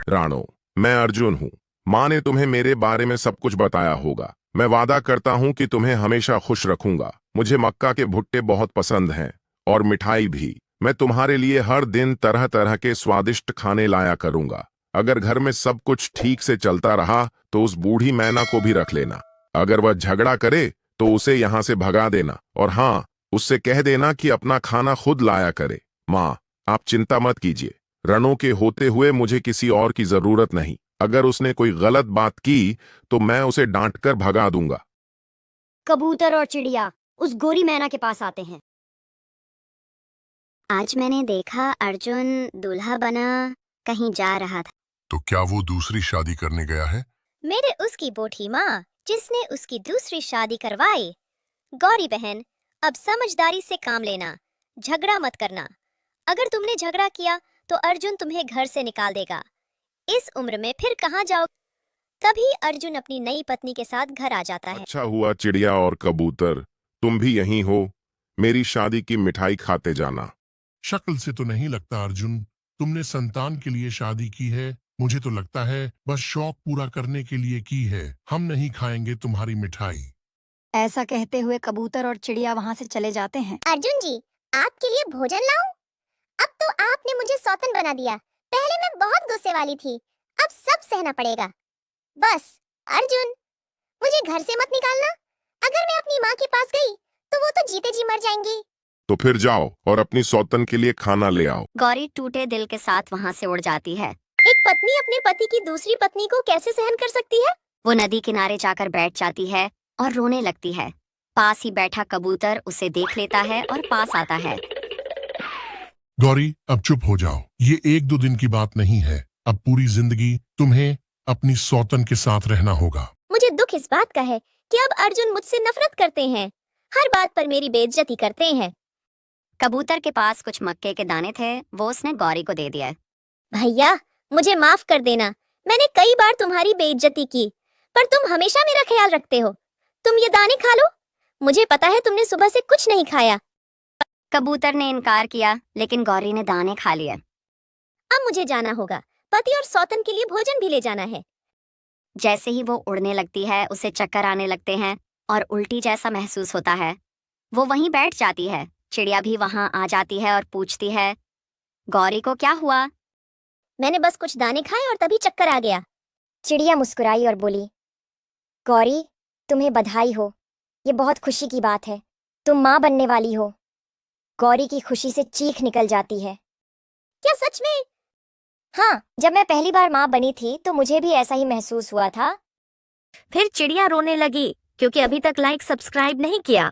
राणो, मैं अर्जुन हूँ। माँ ने तुम्हें मेरे बारे में सब कुछ बताया होगा। मैं वादा करता हूँ कि तुम्हें हमेशा खुश रखूंगा। मुझे मक्का के भुट्टे बहुत पसंद हैं और मिठाई भी। मैं तुम्हारे लिए हर दिन तरह तरह के स्वादिष्ट खाने लाया करूंगा। अगर घर में सब कुछ ठीक से चलता रहा तो उस बूढ़ी मैना को भी रख लेना। अगर वह झगड़ा करे तो उसे यहाँ से भगा देना, और हाँ, उससे कह देना कि अपना खाना खुद लाया करे। माँ, आप चिंता मत कीजिए। रणों के होते हुए मुझे किसी और की जरूरत नहीं। अगर उसने कोई गलत बात की तो मैं उसे डांटकर भगा दूंगा। कबूतर और चिड़िया उस गोरी मैना के पास आते हैं। आज मैंने देखा अर्जुन दूल्हा बना कहीं जा रहा था। तो क्या वो दूसरी शादी करने गया है? मेरे उसकी बूढ़ी माँ जिसने उसकी दूसरी शादी करवाई। गौरी बहन, अब समझदारी से काम लेना, झगड़ा मत करना। अगर तुमने झगड़ा किया तो अर्जुन तुम्हें घर से निकाल देगा। इस उम्र में फिर कहाँ जाओ? तभी अर्जुन अपनी नई पत्नी के साथ घर आ जाता है। अच्छा हुआ चिड़िया और कबूतर, तुम भी यहीं हो। मेरी शादी की मिठाई खाते जाना। शक्ल से तो नहीं लगता अर्जुन तुमने संतान के लिए शादी की है। मुझे तो लगता है बस शौक पूरा करने के लिए की है। हम नहीं खाएंगे तुम्हारी मिठाई। ऐसा कहते हुए कबूतर और चिड़िया वहां से चले जाते हैं। अर्जुन जी, आपके लिए भोजन लाऊं? अब तो आपने मुझे सौतन बना दिया। पहले मैं बहुत गुस्से वाली थी, अब सब सहना पड़ेगा। बस अर्जुन, मुझे घर से मत निकालना। अगर मैं अपनी माँ के पास गई तो वो तो जीते जी मर जाएंगी। तो फिर जाओ और अपनी सौतन के लिए खाना ले आओ। गौरी टूटे दिल के साथ वहाँ से उड़ जाती है। एक पत्नी अपने पति की दूसरी पत्नी को कैसे सहन कर सकती है? वो नदी किनारे जाकर बैठ जाती है और रोने लगती है। पास ही बैठा कबूतर उसे देख लेता है और पास आता है। गौरी, अब चुप हो जाओ। ये एक दो दिन की बात नहीं है। अब पूरी जिंदगी तुम्हें अपनी सौतन के साथ रहना होगा। मुझे दुख इस बात का है कि अब अर्जुन मुझसे नफरत करते हैं। हर बात पर मेरी बेइज्जती करते हैं। कबूतर के पास कुछ मक्के के दाने थे, वो उसने गौरी को दे दिया। भैया, मुझे माफ कर देना। मैंने कई बार तुम्हारी बेइज्जती की, पर तुम हमेशा मेरा ख्याल रखते हो। तुम ये दाने खा लो। मुझे पता है तुमने सुबह से कुछ नहीं खाया। कबूतर ने इनकार किया, लेकिन गौरी ने दाने खा लिए। अब मुझे जाना होगा। पति और सौतन के लिए भोजन भी ले जाना है। जैसे ही वो उड़ने लगती है उसे चक्कर आने लगते हैं और उल्टी जैसा महसूस होता है। वो वहीं बैठ जाती है। चिड़िया भी वहां आ जाती है और पूछती है, गौरी को क्या हुआ? मैंने बस कुछ दाने खाए और तभी चक्कर आ गया। चिड़िया मुस्कुराई और बोली, गौरी, तुम्हें बधाई हो। ये बहुत खुशी की बात है। तुम माँ बनने वाली हो। गौरी की खुशी से चीख निकल जाती है। क्या सच में? हाँ, जब मैं पहली बार माँ बनी थी तो मुझे भी ऐसा ही महसूस हुआ था। फिर चिड़िया रोने लगी क्योंकि अभी तक लाइक सब्सक्राइब नहीं किया।